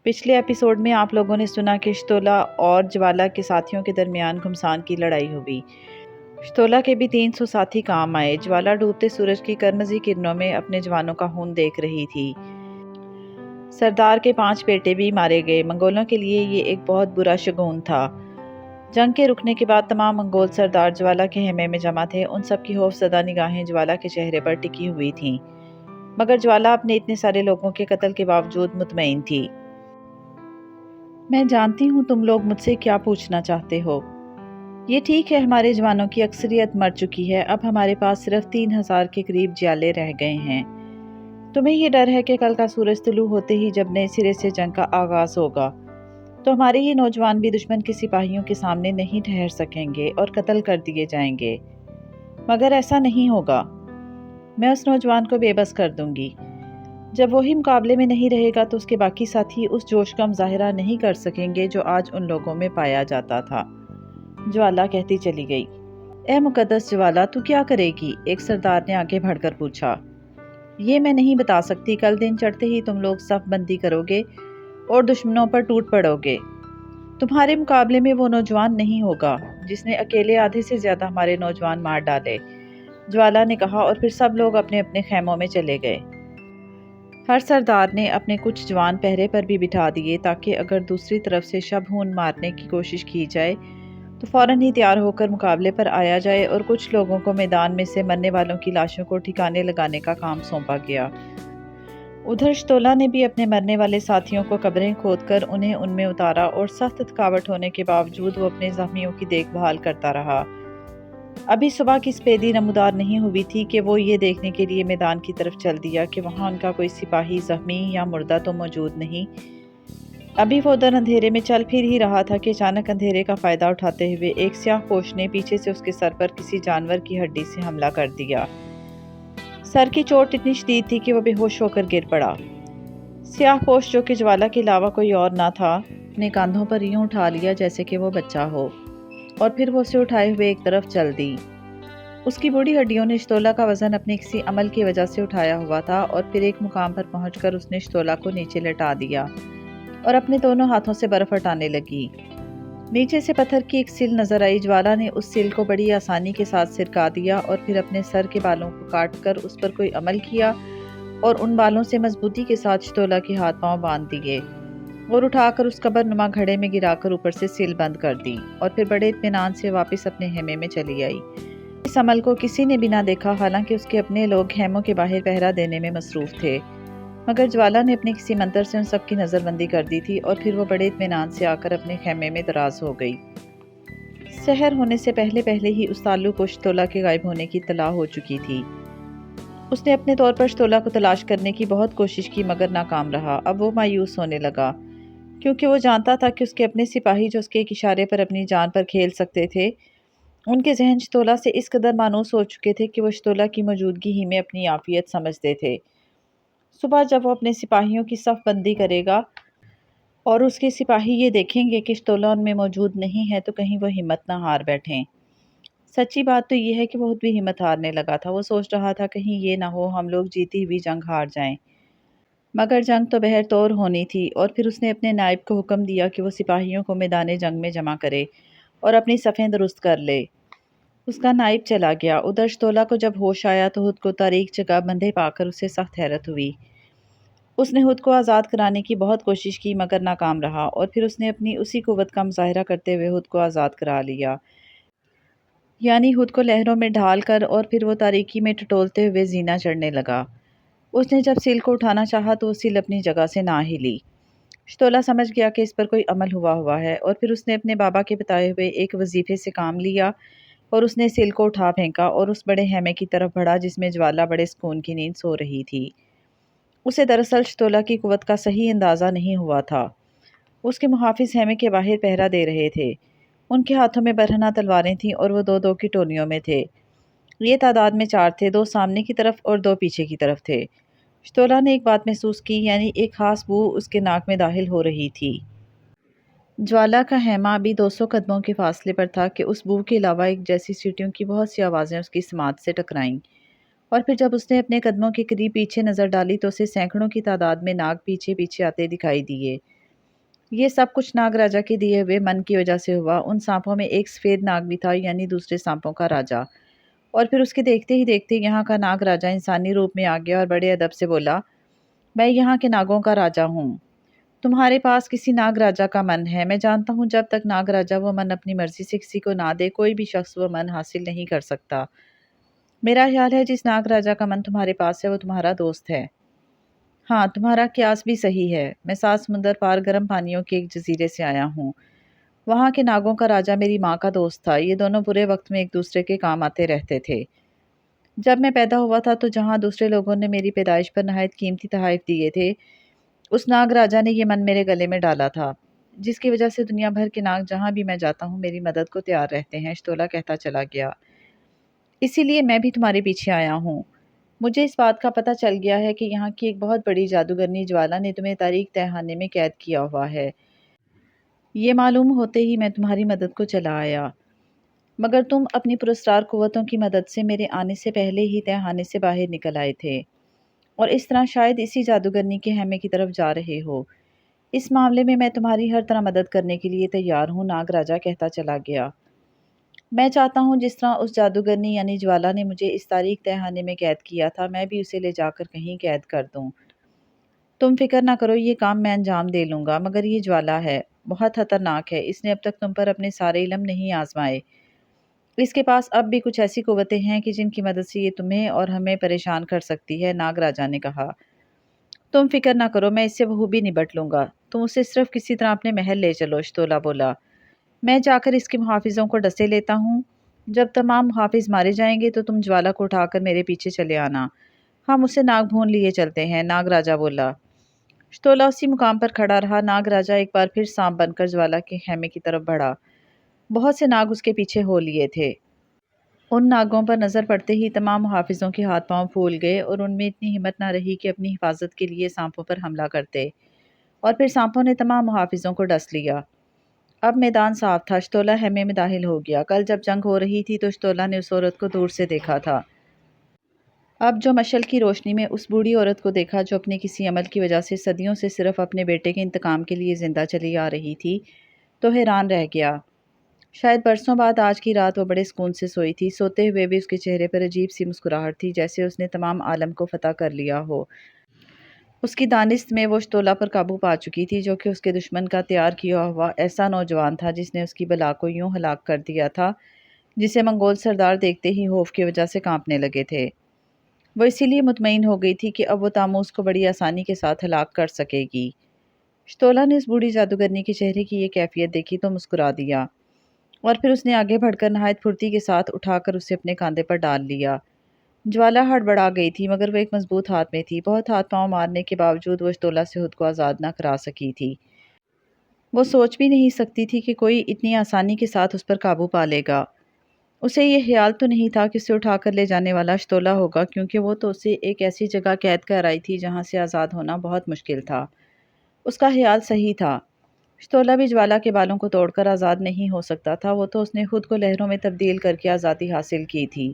پچھلے ایپیسوڈ میں آپ لوگوں نے سنا کہ شتولا اور جوالا کے ساتھیوں کے درمیان گھمسان کی لڑائی ہوئی۔ شتولا کے بھی 300 ساتھی کام آئے۔ جوالا ڈوبتے سورج کی کرمزی کرنوں میں اپنے جوانوں کا خون دیکھ رہی تھی۔ سردار کے 5 بیٹے بھی مارے گئے۔ منگولوں کے لیے یہ ایک بہت برا شگون تھا۔ جنگ کے رکنے کے بعد تمام منگول سردار جوالا کے خیمے میں جمع تھے۔ ان سب کی خوفزدہ نگاہیں جوالا کے چہرے پر ٹکی ہوئی تھیں، مگر جوالا اپنے اتنے سارے لوگوں کے قتل کے باوجود مطمئن تھی۔ میں جانتی ہوں تم لوگ مجھ سے کیا پوچھنا چاہتے ہو۔ یہ ٹھیک ہے، ہمارے جوانوں کی اکثریت مر چکی ہے، اب ہمارے پاس صرف 3000 کے قریب جیالے رہ گئے ہیں۔ تمہیں یہ ڈر ہے کہ کل کا سورج طلوع ہوتے ہی جب نئے سرے سے جنگ کا آغاز ہوگا تو ہمارے یہ نوجوان بھی دشمن کے سپاہیوں کے سامنے نہیں ٹھہر سکیں گے اور قتل کر دیے جائیں گے۔ مگر ایسا نہیں ہوگا۔ میں اس نوجوان کو بے بس کر دوں گی۔ جب وہی مقابلے میں نہیں رہے گا تو اس کے باقی ساتھی اس جوش کا مظاہرہ نہیں کر سکیں گے جو آج ان لوگوں میں پایا جاتا تھا۔ جوالا کہتی چلی گئی، اے مقدس جوالا، تو کیا کرے گی؟ ایک سردار نے آگے بڑھ کر پوچھا۔ یہ میں نہیں بتا سکتی، کل دن چڑھتے ہی تم لوگ صف بندی کرو گے اور دشمنوں پر ٹوٹ پڑو گے۔ تمہارے مقابلے میں وہ نوجوان نہیں ہوگا جس نے اکیلے آدھے سے زیادہ ہمارے نوجوان مار ڈالے، جوالا نے کہا، اور پھر سب لوگ اپنے اپنے خیموں میں چلے گئے۔ ہر سردار نے اپنے کچھ جوان پہرے پر بھی بٹھا دیے تاکہ اگر دوسری طرف سے شب ہون مارنے کی کوشش کی جائے تو فوراً ہی تیار ہو کر مقابلے پر آیا جائے، اور کچھ لوگوں کو میدان میں سے مرنے والوں کی لاشوں کو ٹھکانے لگانے کا کام سونپا گیا۔ ادھر شتولا نے بھی اپنے مرنے والے ساتھیوں کو قبریں کھود کر انہیں ان میں اتارا، اور سخت تھکاوٹ ہونے کے باوجود وہ اپنے زخمیوں کی دیکھ بھال کرتا رہا۔ ابھی صبح کی سپیدی نمودار نہیں ہوئی تھی کہ وہ یہ دیکھنے کے لیے میدان کی طرف چل دیا کہ وہاں ان کا کوئی سپاہی زخمی یا مردہ تو موجود نہیں۔ ابھی وہ ادھر اندھیرے میں چل پھر ہی رہا تھا کہ اچانک اندھیرے کا فائدہ اٹھاتے ہوئے ایک سیاہ پوش نے پیچھے سے اس کے سر پر کسی جانور کی ہڈی سے حملہ کر دیا۔ سر کی چوٹ اتنی شدید تھی کہ وہ بے ہوش ہو کر گر پڑا۔ سیاہ پوش، جو کہ جوالا کے علاوہ کوئی اور نہ تھا، اپنے کاندھوں پر یوں اٹھا لیا جیسے کہ وہ بچہ ہو، اور پھر وہ اسے اٹھائے ہوئے ایک طرف چل دی۔ اس کی بوڑھی ہڈیوں نے شتولا کا وزن اپنے کسی عمل کی وجہ سے اٹھایا ہوا تھا، اور پھر ایک مقام پر پہنچ کر اس نے شتولا کو نیچے لٹا دیا اور اپنے دونوں ہاتھوں سے برف ہٹانے لگی۔ نیچے سے پتھر کی ایک سل نظر آئی۔ جوالا نے اس سل کو بڑی آسانی کے ساتھ سرکا دیا اور پھر اپنے سر کے بالوں کو کاٹ کر اس پر کوئی عمل کیا اور ان بالوں سے مضبوطی کے ساتھ شتولا کے ہاتھ پاؤں باندھ دیے اور اٹھا کر اس قبر نما گھڑے میں گرا کر اوپر سے سل بند کر دی، اور پھر بڑے اطمینان سے واپس اپنے خیمے میں چلی آئی۔ اس عمل کو کسی نے بھی نہ دیکھا، حالانکہ اس کے اپنے لوگ خیموں کے باہر پہرا دینے میں مصروف تھے، مگر جوالا نے اپنے کسی منتر سے ان سب کی نظر بندی کر دی تھی، اور پھر وہ بڑے اطمینان سے آ کر اپنے خیمے میں دراز ہو گئی۔ سحر ہونے سے پہلے ہی اس تالو کو شتولا کے غائب ہونے کی اطلاع ہو چکی تھی۔ اس نے اپنے طور پر شتولا کو تلاش کرنے کی بہت کوشش کی مگر ناکام رہا۔ اب وہ مایوس ہونے لگا، کیونکہ وہ جانتا تھا کہ اس کے اپنے سپاہی جو اس کے ایک اشارے پر اپنی جان پر کھیل سکتے تھے، ان کے ذہن شتولا سے اس قدر مانوس ہو چکے تھے کہ وہ شتولا کی موجودگی ہی میں اپنی عافیت سمجھتے تھے۔ صبح جب وہ اپنے سپاہیوں کی صف بندی کرے گا اور اس کے سپاہی یہ دیکھیں گے کہ شتولا ان میں موجود نہیں ہے تو کہیں وہ ہمت نہ ہار بیٹھیں۔ سچی بات تو یہ ہے کہ وہ خود بھی ہمت ہارنے لگا تھا۔ وہ سوچ رہا تھا کہیں یہ نہ ہو ہم لوگ جیتی ہوئی جنگ ہار جائیں، مگر جنگ تو بہر طور ہونی تھی، اور پھر اس نے اپنے نائب کو حکم دیا کہ وہ سپاہیوں کو میدان جنگ میں جمع کرے اور اپنی صفیں درست کر لے۔ اس کا نائب چلا گیا۔ ادھر شتولا کو جب ہوش آیا تو خود کو تاریک جگہ بندھے پا کر اسے سخت حیرت ہوئی۔ اس نے خود کو آزاد کرانے کی بہت کوشش کی مگر ناکام رہا، اور پھر اس نے اپنی اسی قوت کا مظاہرہ کرتے ہوئے خود کو آزاد کرا لیا، یعنی خود کو لہروں میں ڈھال کر، اور پھر وہ تاریکی میں ٹٹولتے ہوئے زینہ چڑھنے لگا۔ اس نے جب سیل کو اٹھانا چاہا تو وہ سیل اپنی جگہ سے نہ ہلی۔ شتولا سمجھ گیا کہ اس پر کوئی عمل ہوا ہے، اور پھر اس نے اپنے بابا کے بتائے ہوئے ایک وظیفے سے کام لیا اور اس نے سیل کو اٹھا پھینکا اور اس بڑے خیمے کی طرف بڑھا جس میں جوالا بڑے سکون کی نیند سو رہی تھی۔ اسے دراصل شتولا کی قوت کا صحیح اندازہ نہیں ہوا تھا۔ اس کے محافظ خیمے کے باہر پہرا دے رہے تھے۔ ان کے ہاتھوں میں برہنہ تلواریں تھیں اور وہ 2-2 کی ٹولیوں میں تھے۔ یہ تعداد میں 4 تھے، 2 سامنے کی طرف اور 2 پیچھے کی طرف تھے۔ شتولا نے ایک بات محسوس کی، یعنی ایک خاص بو اس کے ناک میں داخل ہو رہی تھی۔ جوالا کا خیمہ ابھی 200 قدموں کے فاصلے پر تھا کہ اس بو کے علاوہ ایک جیسی سیٹیوں کی بہت سی آوازیں اس کی سماعت سے ٹکرائیں، اور پھر جب اس نے اپنے قدموں کے قریب پیچھے نظر ڈالی تو اسے سینکڑوں کی تعداد میں ناگ پیچھے پیچھے آتے دکھائی دیے۔ یہ سب کچھ ناگ راجا کے دیے ہوئے من کی وجہ سے ہوا۔ ان سانپوں میں ایک سفید ناگ بھی تھا، یعنی دوسرے سانپوں کا راجا۔ اور پھر اس کے دیکھتے ہی دیکھتے یہاں کا ناگ راجا انسانی روپ میں آ گیا اور بڑے ادب سے بولا، میں یہاں کے ناگوں کا راجا ہوں۔ تمہارے پاس کسی ناگ راجا کا من ہے۔ میں جانتا ہوں جب تک ناگ راجا وہ من اپنی مرضی سے کسی کو نہ دے، کوئی بھی شخص وہ من حاصل نہیں کر سکتا۔ میرا خیال ہے جس ناگ راجا کا من تمہارے پاس ہے وہ تمہارا دوست ہے۔ ہاں، تمہارا قیاس بھی صحیح ہے۔ میں 7 سمندر پار گرم پانیوں کے ایک جزیرے سے آیا ہوں۔ وہاں کے ناگوں کا راجا میری ماں کا دوست تھا۔ یہ دونوں برے وقت میں ایک دوسرے کے کام آتے رہتے تھے۔ جب میں پیدا ہوا تھا تو جہاں دوسرے لوگوں نے میری پیدائش پر نہایت قیمتی تحائف دیے تھے، اس ناگ راجا نے یہ من میرے گلے میں ڈالا تھا، جس کی وجہ سے دنیا بھر کے ناگ جہاں بھی میں جاتا ہوں میری مدد کو تیار رہتے ہیں۔ شتولا کہتا چلا گیا، اسی لیے میں بھی تمہارے پیچھے آیا ہوں۔ مجھے اس بات کا پتہ چل گیا ہے کہ یہاں کی ایک بہت بڑی جادوگرنی جوالا نے تمہیں تاریک تہخانے میں قید کیا ہوا ہے۔ یہ معلوم ہوتے ہی میں تمہاری مدد کو چلا آیا، مگر تم اپنی پراسرار قوتوں کی مدد سے میرے آنے سے پہلے ہی تہخانے سے باہر نکل آئے تھے، اور اس طرح شاید اسی جادوگرنی کے خیمے کی طرف جا رہے ہو۔ اس معاملے میں میں تمہاری ہر طرح مدد کرنے کے لیے تیار ہوں، ناگ راجا کہتا چلا گیا۔ میں چاہتا ہوں جس طرح اس جادوگرنی یعنی جوالا نے مجھے اس تاریک تہخانے میں قید کیا تھا، میں بھی اسے لے جا کر کہیں قید کر دوں۔ تم فکر نہ کرو، یہ کام میں انجام دے لوں گا، مگر یہ جوالا ہے، بہت خطرناک ہے۔ اس نے اب تک تم پر اپنے سارے علم نہیں آزمائے۔ اس کے پاس اب بھی کچھ ایسی قوتیں ہیں کہ جن کی مدد سے یہ تمہیں اور ہمیں پریشان کر سکتی ہے، ناگ راجا نے کہا۔ تم فکر نہ کرو، میں اس سے بخوبی نبٹ لوں گا۔ تم اسے صرف کسی طرح اپنے محل لے چلو، شتولا بولا۔ میں جا کر اس کے محافظوں کو ڈسے لیتا ہوں۔ جب تمام محافظ مارے جائیں گے تو تم جوالا کو اٹھا کر میرے پیچھے چلے آنا۔ ہم اسے ناگ بھون لیے چلتے ہیں، ناگ راجا بولا۔ شتولا اسی مقام پر کھڑا رہا۔ ناگ راجا ایک بار پھر سانپ بن کر جوالا کے خیمے کی طرف بڑھا۔ بہت سے ناگ اس کے پیچھے ہو لیے تھے۔ ان ناگوں پر نظر پڑتے ہی تمام محافظوں کے ہاتھ پاؤں پھول گئے اور ان میں اتنی ہمت نہ رہی کہ اپنی حفاظت کے لیے سانپوں پر حملہ کرتے، اور پھر سانپوں نے تمام محافظوں کو ڈس لیا۔ اب میدان صاف تھا۔ شتولا خیمے میں داخل ہو گیا۔ کل جب جنگ ہو رہی تھی تو شتولا نے اس عورت کو دور سے دیکھا تھا۔ اب جو مشعل کی روشنی میں اس بوڑھی عورت کو دیکھا جو اپنے کسی عمل کی وجہ سے صدیوں سے صرف اپنے بیٹے کے انتقام کے لیے زندہ چلی آ رہی تھی، تو حیران رہ گیا۔ شاید برسوں بعد آج کی رات وہ بڑے سکون سے سوئی تھی۔ سوتے ہوئے بھی اس کے چہرے پر عجیب سی مسکراہٹ تھی، جیسے اس نے تمام عالم کو فتح کر لیا ہو۔ اس کی دانست میں وہ شتولا پر قابو پا چکی تھی، جو کہ اس کے دشمن کا تیار کیا ہوا ایسا نوجوان تھا جس نے اس کی بلا کو یوں ہلاک کر دیا تھا، جسے منگول سردار دیکھتے ہی خوف کی وجہ سے کانپنے لگے تھے۔ وہ اسی لیے مطمئن ہو گئی تھی کہ اب وہ تاموز کو بڑی آسانی کے ساتھ ہلاک کر سکے گی۔ شتولا نے اس بوڑھی جادوگرنی کے چہرے کی یہ کیفیت دیکھی تو مسکرا دیا، اور پھر اس نے آگے بڑھ کر نہایت پھرتی کے ساتھ اٹھا کر اسے اپنے کاندھے پر ڈال لیا۔ جوالا ہڑبڑا گئی تھی، مگر وہ ایک مضبوط ہاتھ میں تھی۔ بہت ہاتھ پاؤں مارنے کے باوجود وہ شتولا سے خود کو آزاد نہ کرا سکی تھی۔ وہ سوچ بھی نہیں سکتی تھی کہ کوئی اتنی آسانی کے ساتھ اس پر قابو پا لے گا۔ اسے یہ خیال تو نہیں تھا کہ اسے اٹھا کر لے جانے والا شتولا ہوگا، کیونکہ وہ تو اسے ایک ایسی جگہ قید کر آئی تھی جہاں سے آزاد ہونا بہت مشکل تھا۔ اس کا خیال صحیح تھا۔ شتولا بھی جوالا کے بالوں کو توڑ کر آزاد نہیں ہو سکتا تھا، وہ تو اس نے خود کو لہروں میں تبدیل کر کے آزادی حاصل کی تھی،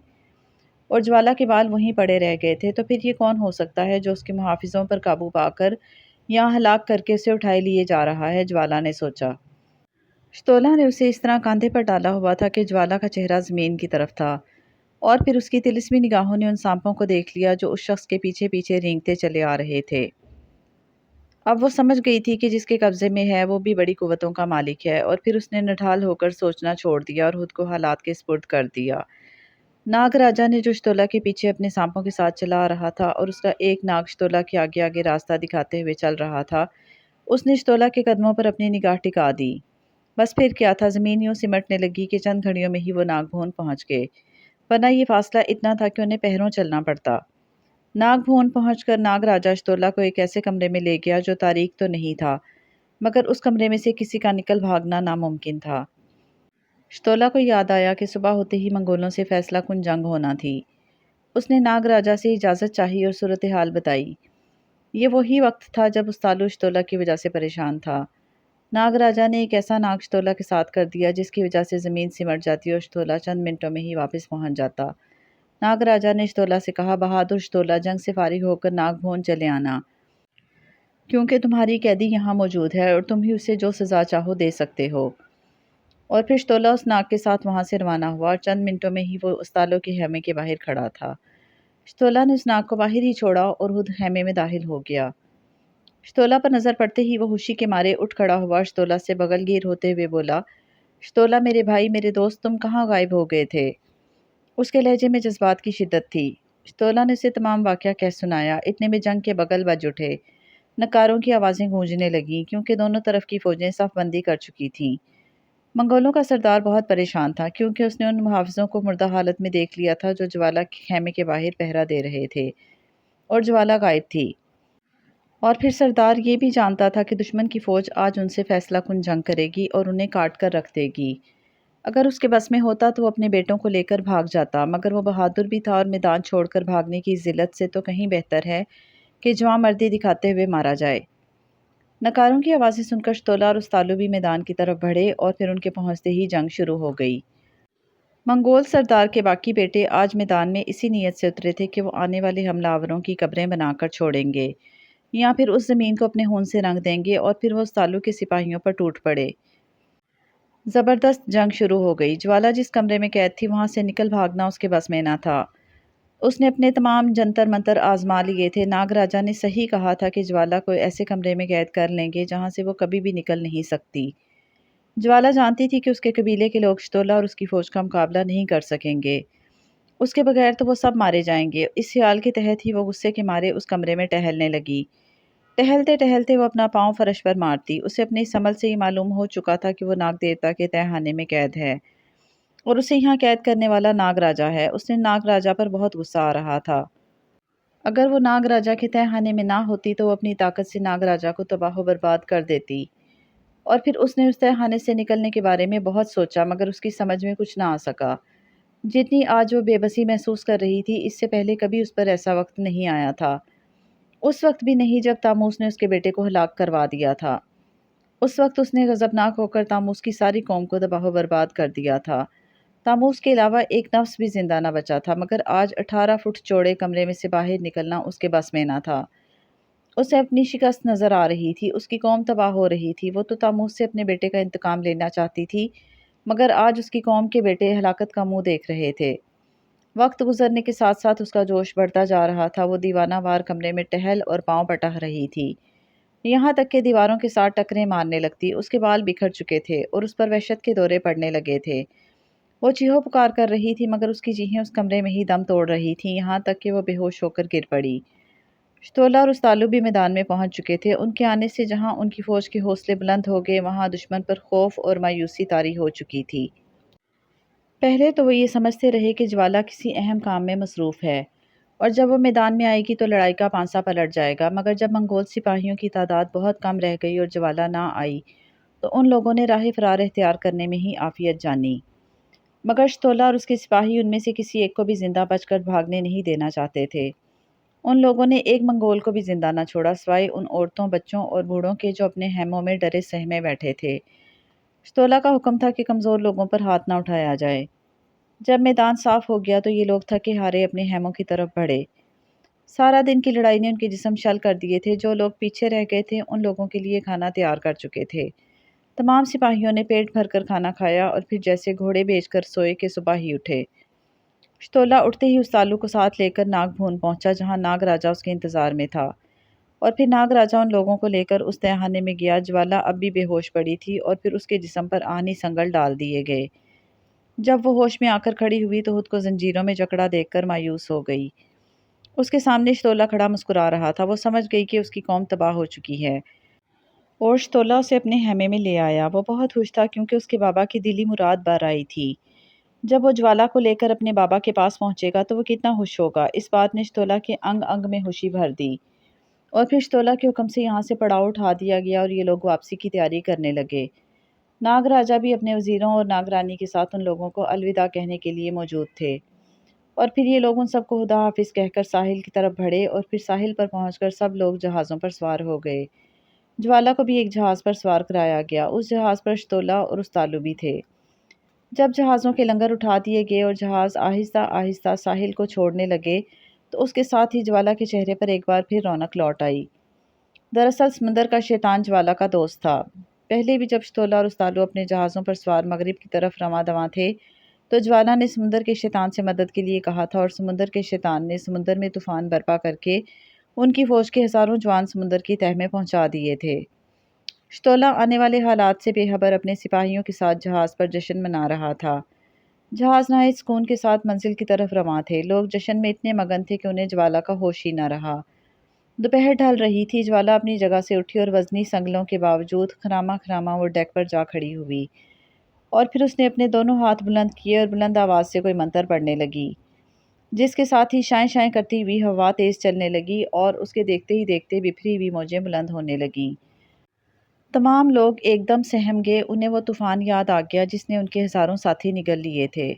اور جوالا کے بال وہیں پڑے رہ گئے تھے۔ تو پھر یہ کون ہو سکتا ہے جو اس کے محافظوں پر قابو پا کر یا ہلاک کر کے اسے اٹھائے لیے جا رہا ہے، جوالا نے سوچا۔ شتولا نے اسے اس طرح کاندھے پر ڈالا ہوا تھا کہ جوالا کا چہرہ زمین کی طرف تھا، اور پھر اس کی طلسمی نگاہوں نے ان سانپوں کو دیکھ لیا جو اس شخص کے پیچھے پیچھے رینگتے چلے آ رہے تھے۔ اب وہ سمجھ گئی تھی کہ جس کے قبضے میں ہے وہ بھی بڑی قوتوں کا مالک ہے، اور پھر اس نے نڈھال ہو کر سوچنا چھوڑ دیا اور خود کو حالات کے سپرد کر دیا۔ ناگ راجا نے جو شتولا کے پیچھے اپنے سانپوں کے ساتھ چلا آ رہا تھا، اور اس کا ایک ناگ شتولا کے آگے آگے راستہ دکھاتے ہوئے چل رہا تھا، اس نے شتولا کے قدموں پر اپنی نگاہ ٹکا دی۔ بس پھر کیا تھا، زمین یوں سمٹنے لگی کہ چند گھڑیوں میں ہی وہ ناگ بھون پہنچ گئے، ورنہ یہ فاصلہ اتنا تھا کہ انہیں پہروں چلنا پڑتا۔ ناگ بھون پہنچ کر ناگ راجا شتولا کو ایک ایسے کمرے میں لے گیا جو تاریک تو نہیں تھا، مگر اس کمرے میں سے کسی کا نکل بھاگنا ناممکن تھا۔ شتولا کو یاد آیا کہ صبح ہوتے ہی منگولوں سے فیصلہ کن جنگ ہونا تھی۔ اس نے ناگ راجا سے اجازت چاہی اور صورتحال بتائی۔ یہ وہی وقت تھا جب استالو شتولا کی وجہ سے پریشان تھا۔ ناگ راجا نے ایک ایسا ناگ شتولا کے ساتھ کر دیا جس کی وجہ سے زمین سمٹ جاتی اور شتولا چند منٹوں میں ہی واپس پہنچ جاتا۔ ناگ راجا نے شتولا سے کہا، بہادر شتولا، جنگ سے فارغ ہو کر ناگ بھون چلے آنا۔ کیونکہ تمہاری قیدی یہاں موجود ہے اور تم ہی اسے جو سزا چاہو دے سکتے ہو۔ اور پھر شتولا اس ناگ کے ساتھ وہاں سے روانہ ہوا اور چند منٹوں میں ہی وہ استالوں کے خیمے کے باہر کھڑا تھا۔ شتولا نے اس ناگ کو باہر ہی چھوڑا اور خود خیمے میں داخل ہو گیا۔ شتولا پر نظر پڑتے ہی وہ خوشی کے مارے اٹھ کھڑا ہوا، شتولا سے بغل گیر ہوتے ہوئے بولا، شتولا میرے بھائی، میرے دوست، تم کہاں غائب ہو گئے تھے؟ اس کے لہجے میں جذبات کی شدت تھی۔ شتولا نے اسے تمام واقعہ کہہ سنایا۔ اتنے میں جنگ کے بغل بج اٹھے، نکاروں کی آوازیں گونجنے لگیں کیونکہ دونوں طرف کی فوجیں صف بندی کر چکی تھیں۔ منگولوں کا سردار بہت پریشان تھا کیونکہ اس نے ان محافظوں کو مردہ حالت میں دیکھ لیا تھا جو جوالا کے خیمے کے باہر پہرا دے رہے تھے، اور جوالا غائب تھی۔ اور پھر سردار یہ بھی جانتا تھا کہ دشمن کی فوج آج ان سے فیصلہ کن جنگ کرے گی اور انہیں کاٹ کر رکھ دے گی۔ اگر اس کے بس میں ہوتا تو وہ اپنے بیٹوں کو لے کر بھاگ جاتا، مگر وہ بہادر بھی تھا اور میدان چھوڑ کر بھاگنے کی ذلت سے تو کہیں بہتر ہے کہ جواں مردی دکھاتے ہوئے مارا جائے۔ نکاروں کی آوازیں سن کر شتولا اور استالو بھی میدان کی طرف بڑھے اور پھر ان کے پہنچتے ہی جنگ شروع ہو گئی۔ منگول سردار کے باقی بیٹے آج میدان میں اسی نیت سے اترے تھے کہ وہ آنے والے حملہ آوروں کی قبریں بنا کر چھوڑیں گے، یا پھر اس زمین کو اپنے خون سے رنگ دیں گے، اور پھر وہ استالو کے سپاہیوں پر ٹوٹ پڑے۔ زبردست جنگ شروع ہو گئی۔ جوالا جس کمرے میں قید تھی وہاں سے نکل بھاگنا اس کے بس میں نہ تھا۔ اس نے اپنے تمام جنتر منتر آزما لیے تھے۔ ناگ راجا نے صحیح کہا تھا کہ جوالا کو ایسے کمرے میں قید کر لیں گے جہاں سے وہ کبھی بھی نکل نہیں سکتی۔ جوالا جانتی تھی کہ اس کے قبیلے کے لوگ شتولا اور اس کی فوج کا مقابلہ نہیں کر سکیں گے۔ اس کے بغیر تو وہ سب مارے جائیں گے۔ اس خیال کے تحت ہی وہ غصے کے مارے اس کمرے میں ٹہلنے لگی۔ ٹہلتے ٹہلتے وہ اپنا پاؤں فرش پر مارتی۔ اسے اپنے اس عمل سے یہ معلوم ہو چکا تھا کہ وہ ناگ دیوتا کے تہہ خانے میں قید ہے، اور اسے یہاں قید کرنے والا ناگ راجا ہے۔ اس نے ناگ راجا پر بہت غصہ آ رہا تھا۔ اگر وہ ناگ راجا کے تہہ خانے میں نہ ہوتی تو وہ اپنی طاقت سے ناگ راجا کو تباہ و برباد کر دیتی۔ اور پھر اس نے اس تہہ خانے سے نکلنے کے بارے میں بہت سوچا، مگر اس کی سمجھ میں کچھ نہ آ سکا۔ جتنی آج وہ بے بسی محسوس کر رہی تھی، اس سے پہلے کبھی اس پر ایسا وقت نہیں آیا تھا۔ اس وقت بھی نہیں جب تاموس نے اس کے بیٹے کو ہلاک کروا دیا تھا۔ اس وقت اس نے غضبناک ہو کر تاموس کی ساری قوم کو تباہ و برباد کر دیا تھا۔ تاموس کے علاوہ ایک نفس بھی زندہ نہ بچا تھا، مگر آج 18 فٹ چوڑے کمرے میں سے باہر نکلنا اس کے بس میں نہ تھا۔ اسے اپنی شکست نظر آ رہی تھی، اس کی قوم تباہ ہو رہی تھی۔ وہ تو تاموس سے اپنے بیٹے کا انتقام لینا چاہتی تھی، مگر آج اس کی قوم کے بیٹے ہلاکت کا منہ دیکھ رہے تھے۔ وقت گزرنے کے ساتھ ساتھ اس کا جوش بڑھتا جا رہا تھا۔ وہ دیوانہ وار کمرے میں ٹہل اور پاؤں پٹک رہی تھی، یہاں تک کہ دیواروں کے ساتھ ٹکریں مارنے لگتی۔ اس کے بال بکھر چکے تھے اور اس پر وحشت کے دورے پڑنے لگے تھے۔ وہ چیخو پکار کر رہی تھی، مگر اس کی چیخیں اس کمرے میں ہی دم توڑ رہی تھیں، یہاں تک کہ وہ بے ہوش ہو کر گر پڑی۔ شتولا اور استالو بھی میدان میں پہنچ چکے تھے۔ ان کے آنے سے جہاں ان کی فوج کے حوصلے بلند ہو گئے، وہاں دشمن پر خوف اور مایوسی طاری ہو چکی تھی۔ پہلے تو وہ یہ سمجھتے رہے کہ جوالا کسی اہم کام میں مصروف ہے، اور جب وہ میدان میں آئے گی تو لڑائی کا پانسا پلٹ جائے گا، مگر جب منگول سپاہیوں کی تعداد بہت کم رہ گئی اور جوالا نہ آئی تو ان لوگوں نے راہ فرار اختیار کرنے میں ہی عافیت جانی۔ مگر شتولا اور اس کے سپاہی ان میں سے کسی ایک کو بھی زندہ بچ کر بھاگنے نہیں دینا چاہتے تھے۔ ان لوگوں نے ایک منگول کو بھی زندہ نہ چھوڑا، سوائے ان عورتوں، بچوں اور بوڑھوں کے جو اپنے خیموں میں ڈرے سہمے بیٹھے تھے۔ شتولا کا حکم تھا کہ کمزور لوگوں پر ہاتھ نہ اٹھایا جائے۔ جب میدان صاف ہو گیا تو یہ لوگ تھکے ہارے اپنے خیموں کی طرف بڑھے۔ سارا دن کی لڑائی نے ان کے جسم شل کر دیے تھے۔ جو لوگ پیچھے رہ گئے تھے ان لوگوں کے لیے کھانا تیار کر چکے تھے۔ تمام سپاہیوں نے پیٹ بھر کر کھانا کھایا اور پھر جیسے گھوڑے بیچ کر سوئے کہ صبح ہی اٹھے۔ شتولا اٹھتے ہی استالو کو ساتھ لے کر ناگ بھون پہنچا جہاں ناگ راجا اس کے انتظار میں تھا، اور پھر ناگ راجا ان لوگوں کو لے کر اس تہہ خانے میں گیا۔ جوالا اب بھی بے ہوش پڑی تھی اور پھر اس کے جسم پر آہنی سنگل ڈال دیے گئے۔ جب وہ ہوش میں آ کر کھڑی ہوئی تو خود کو زنجیروں میں جکڑا دیکھ کر مایوس ہو گئی۔ اس کے سامنے شتولا کھڑا مسکرا رہا تھا۔ وہ سمجھ گئی کہ اس کی قوم تباہ ہو چکی ہے، اور شتولا اسے اپنے خیمے میں لے آیا۔ وہ بہت خوش تھا کیونکہ اس کے بابا کی دلی مراد بر آئی تھی۔ جب وہ جوالا کو لے کر اپنے بابا کے پاس پہنچے گا تو وہ کتنا خوش ہوگا۔ اس بات نے شتولا کے انگ انگ میں خوشی بھر دی، اور پھر شتولا کے حکم سے یہاں سے پڑاؤ اٹھا دیا گیا اور یہ لوگ واپسی کی تیاری کرنے لگے۔ ناگ راجا بھی اپنے وزیروں اور ناگ رانی کے ساتھ ان لوگوں کو الوداع کہنے کے لیے موجود تھے، اور پھر یہ لوگ ان سب کو خدا حافظ کہہ کر ساحل کی طرف بڑھے، اور پھر ساحل پر پہنچ کر سب لوگ جہازوں پر سوار ہو گئے۔ جوالا کو بھی ایک جہاز پر سوار کرایا گیا۔ اس جہاز پر شتولا اور استالو بھی تھے۔ جب جہازوں کے لنگر اٹھا دیے گئے اور جہاز آہستہ آہستہ ساحل کو چھوڑنے لگے تو اس کے ساتھ ہی جوالا کے چہرے پر ایک بار پھر رونق لوٹ آئی۔ دراصل سمندر کا شیطان جوالا کا دوست تھا۔ پہلے بھی جب شتولا اور استالو اپنے جہازوں پر سوار مغرب کی طرف رواں دواں تھے تو جوالا نے سمندر کے شیطان سے مدد کے لیے کہا تھا، اور سمندر کے شیطان نے سمندر میں طوفان برپا کر کے ان کی فوج کے ہزاروں جوان سمندر کی تہہ میں پہنچا دیے تھے۔ شتولا آنے والے حالات سے بے خبر اپنے سپاہیوں کے ساتھ جہاز پر جشن منا رہا تھا۔ جہاز نہایت سکون کے ساتھ منزل کی طرف رواں تھے۔ لوگ جشن میں اتنے مگن تھے کہ انہیں جوالا کا ہوش ہی نہ رہا۔ دوپہر ڈھل رہی تھی، جوالا اپنی جگہ سے اٹھی اور وزنی سنگلوں کے باوجود خراما خراما وہ ڈیک پر جا کھڑی ہوئی، اور پھر اس نے اپنے دونوں ہاتھ بلند کیے اور بلند آواز سے کوئی منتر پڑھنے لگی، جس کے ساتھ ہی شائیں شائیں کرتی ہوئی ہوا تیز چلنے لگی اور اس کے دیکھتے ہی دیکھتے بکھری ہوئی موجیں بلند ہونے لگیں۔ تمام لوگ ایک دم سہم گئے، انہیں وہ طوفان یاد آ گیا جس نے ان کے ہزاروں ساتھی نگل لیے تھے۔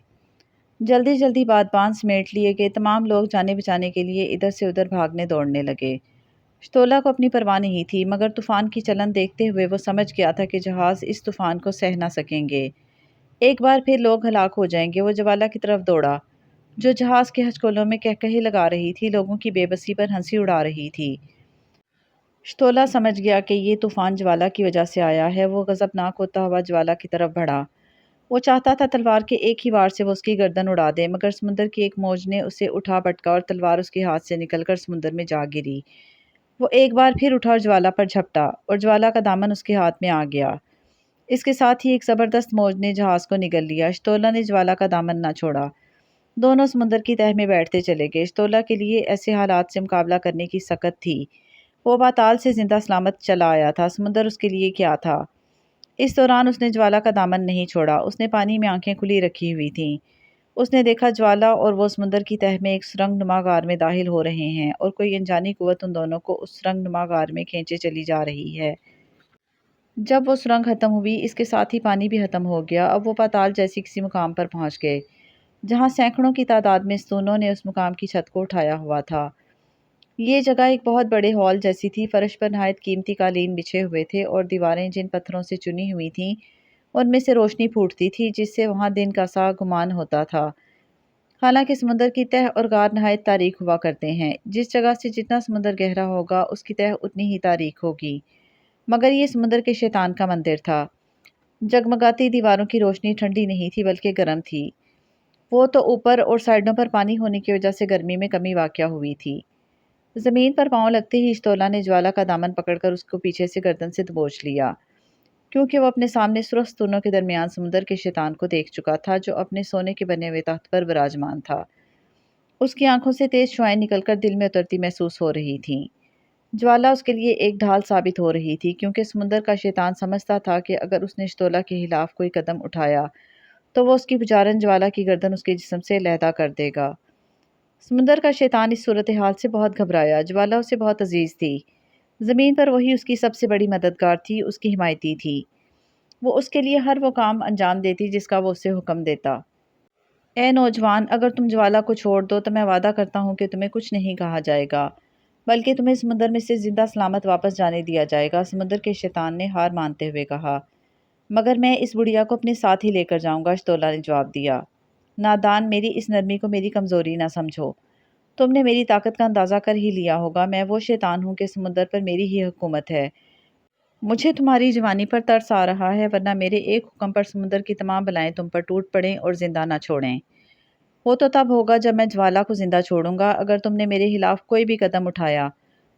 جلدی جلدی بادبان سمیٹ لیے گئے، تمام لوگ جانے بچانے کے لیے ادھر سے ادھر بھاگنے دوڑنے لگے۔ شتولا کو اپنی پرواہ نہیں تھی، مگر طوفان کی چلن دیکھتے ہوئے وہ سمجھ گیا تھا کہ جہاز اس طوفان کو سہ نہ سکیں گے۔ ایک بار پھر لوگ ہلاک ہو جائیں گے۔ وہ جوالا کی طرف دوڑا، جو جہاز کے ہچکولوں میں کہکہے لگا رہی تھی، لوگوں کی بے بسی پر ہنسی اڑا رہی تھی۔ شتولا سمجھ گیا کہ یہ طوفان جوالا کی وجہ سے آیا ہے۔ وہ غضبناک ہوتا ہوا جوالا کی طرف بڑھا۔ وہ چاہتا تھا تلوار کے ایک ہی وار سے وہ اس کی گردن اڑا دے، مگر سمندر کی ایک موج نے اسے اٹھا پٹکا اور تلوار اس کے ہاتھ سے نکل کر سمندر میں جا گری۔ وہ ایک بار پھر اٹھا اور جوالا پر جھپٹا، اور جوالا کا دامن اس کے ہاتھ میں آ گیا۔ اس کے ساتھ ہی ایک زبردست موج نے جہاز کو نگل لیا۔ شتولا نے جوالا کا دامن نہ چھوڑا۔ دونوں سمندر کی تہہ میں بیٹھتے چلے گئے۔ شتولا کے لیے ایسے حالات سے مقابلہ کرنے کی سخت تھی۔ وہ پاتال سے زندہ سلامت چلا آیا تھا، سمندر اس کے لیے کیا تھا؟ اس دوران اس نے جوالا کا دامن نہیں چھوڑا۔ اس نے پانی میں آنکھیں کھلی رکھی ہوئی تھیں۔ اس نے دیکھا جوالا اور وہ سمندر کی تہہ میں ایک سرنگ نما غار میں داخل ہو رہے ہیں، اور کوئی انجانی قوت ان دونوں کو اس سرنگ نما غار میں کھینچے چلی جا رہی ہے۔ جب وہ سرنگ ختم ہوئی، اس کے ساتھ ہی پانی بھی ختم ہو گیا۔ اب وہ پاتال جیسی کسی مقام پر پہنچ گئے، جہاں سینکڑوں کی تعداد میں ستونوں نے اس مقام کی چھت کو اٹھایا ہوا تھا۔ یہ جگہ ایک بہت بڑے ہال جیسی تھی۔ فرش پر نہایت قیمتی قالین بچھے ہوئے تھے، اور دیواریں جن پتھروں سے چنی ہوئی تھیں ان میں سے روشنی پھوٹتی تھی، جس سے وہاں دن کا سا گمان ہوتا تھا۔ حالانکہ سمندر کی تہہ اور غار نہایت تاریک ہوا کرتے ہیں، جس جگہ سے جتنا سمندر گہرا ہوگا اس کی تہہ اتنی ہی تاریک ہوگی، مگر یہ سمندر کے شیطان کا مندر تھا۔ جگمگاتی دیواروں کی روشنی ٹھنڈی نہیں تھی بلکہ گرم تھی۔ وہ تو اوپر اور سائڈوں پر پانی ہونے کی وجہ سے گرمی میں کمی واقع ہوئی تھی۔ زمین پر پاؤں لگتے ہی شتولا نے جوالا کا دامن پکڑ کر اس کو پیچھے سے گردن سے دبوچ لیا، کیونکہ وہ اپنے سامنے سرخ ستونوں کے درمیان سمندر کے شیطان کو دیکھ چکا تھا، جو اپنے سونے کے بنے ہوئے تخت پر براجمان تھا۔ اس کی آنکھوں سے تیز شعاعیں نکل کر دل میں اترتی محسوس ہو رہی تھیں۔ جوالا اس کے لیے ایک ڈھال ثابت ہو رہی تھی، کیونکہ سمندر کا شیطان سمجھتا تھا کہ اگر اس نے شتولا کے خلاف کوئی قدم اٹھایا تو وہ اس کی بجارن جوالا کی گردن اس کے جسم سے علیحدہ کر دے گا۔ سمندر کا شیطان اس صورتحال سے بہت گھبرایا۔ جوالا اسے بہت عزیز تھی۔ زمین پر وہی اس کی سب سے بڑی مددگار تھی، اس کی حمایتی تھی۔ وہ اس کے لیے ہر وہ کام انجام دیتی جس کا وہ اسے حکم دیتا۔ اے نوجوان، اگر تم جوالا کو چھوڑ دو تو میں وعدہ کرتا ہوں کہ تمہیں کچھ نہیں کہا جائے گا، بلکہ تمہیں سمندر میں سے زندہ سلامت واپس جانے دیا جائے گا۔ سمندر کے شیطان نے ہار مانتے ہوئے کہا۔ مگر میں اس بڑھیا کو اپنے ساتھ ہی لے کر جاؤں گا، شتولا نے جواب دیا۔ نادان، میری اس نرمی کو میری کمزوری نہ سمجھو۔ تم نے میری طاقت کا اندازہ کر ہی لیا ہوگا۔ میں وہ شیطان ہوں کہ سمندر پر میری ہی حکومت ہے۔ مجھے تمہاری جوانی پر ترس آ رہا ہے، ورنہ میرے ایک حکم پر سمندر کی تمام بلائیں تم پر ٹوٹ پڑیں اور زندہ نہ چھوڑیں۔ وہ تو تب ہوگا جب میں جوالا کو زندہ چھوڑوں گا۔ اگر تم نے میرے خلاف کوئی بھی قدم اٹھایا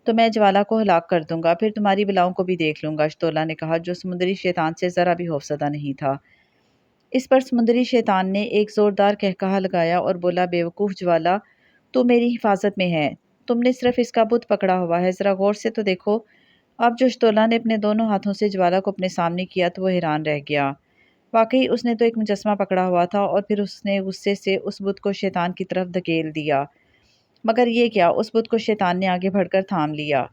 تو میں جوالا کو ہلاک کر دوں گا، پھر تمہاری بلاؤں کو بھی دیکھ لوں گا، شتولا نے کہا، جو سمندری شیطان سے ذرا بھی خوفزدہ نہیں تھا۔ اس پر سمندری شیطان نے ایک زوردار قہقہا لگایا اور بولا، بے وقوف جوالا، تو میری حفاظت میں ہے، تم نے صرف اس کا بت پکڑا ہوا ہے، ذرا غور سے تو دیکھو۔ اب جو شتولا نے اپنے دونوں ہاتھوں سے جوالا کو اپنے سامنے کیا تو وہ حیران رہ گیا۔ واقعی اس نے تو ایک مجسمہ پکڑا ہوا تھا، اور پھر اس نے غصے سے اس بت کو شیطان کی طرف دھکیل دیا۔ مگر یہ کیا، اس بت کو شیطان نے آگے بڑھ کر تھام لیا۔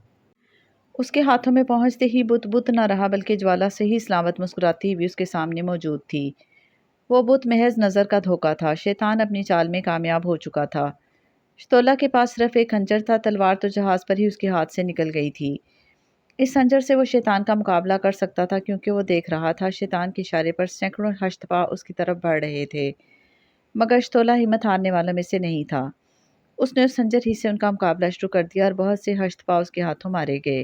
اس کے ہاتھوں میں پہنچتے ہی بت نہ رہا، بلکہ جوالا صحیح سلامت مسکراتی ہوئی اس کے سامنے موجود تھی۔ وہ بت محض نظر کا دھوکا تھا۔ شیطان اپنی چال میں کامیاب ہو چکا تھا۔ شتولا کے پاس صرف ایک خنجر تھا، تلوار تو جہاز پر ہی اس کے ہاتھ سے نکل گئی تھی۔ اس خنجر سے وہ شیطان کا مقابلہ کر سکتا تھا، کیونکہ وہ دیکھ رہا تھا شیطان کے اشارے پر سینکڑوں ہشت پا اس کی طرف بڑھ رہے تھے۔ مگر شتولا ہمت ہارنے والوں میں سے نہیں تھا۔ اس نے اس خنجر ہی سے ان کا مقابلہ شروع کر دیا، اور بہت سے ہشت پا اس کے ہاتھوں مارے گئے۔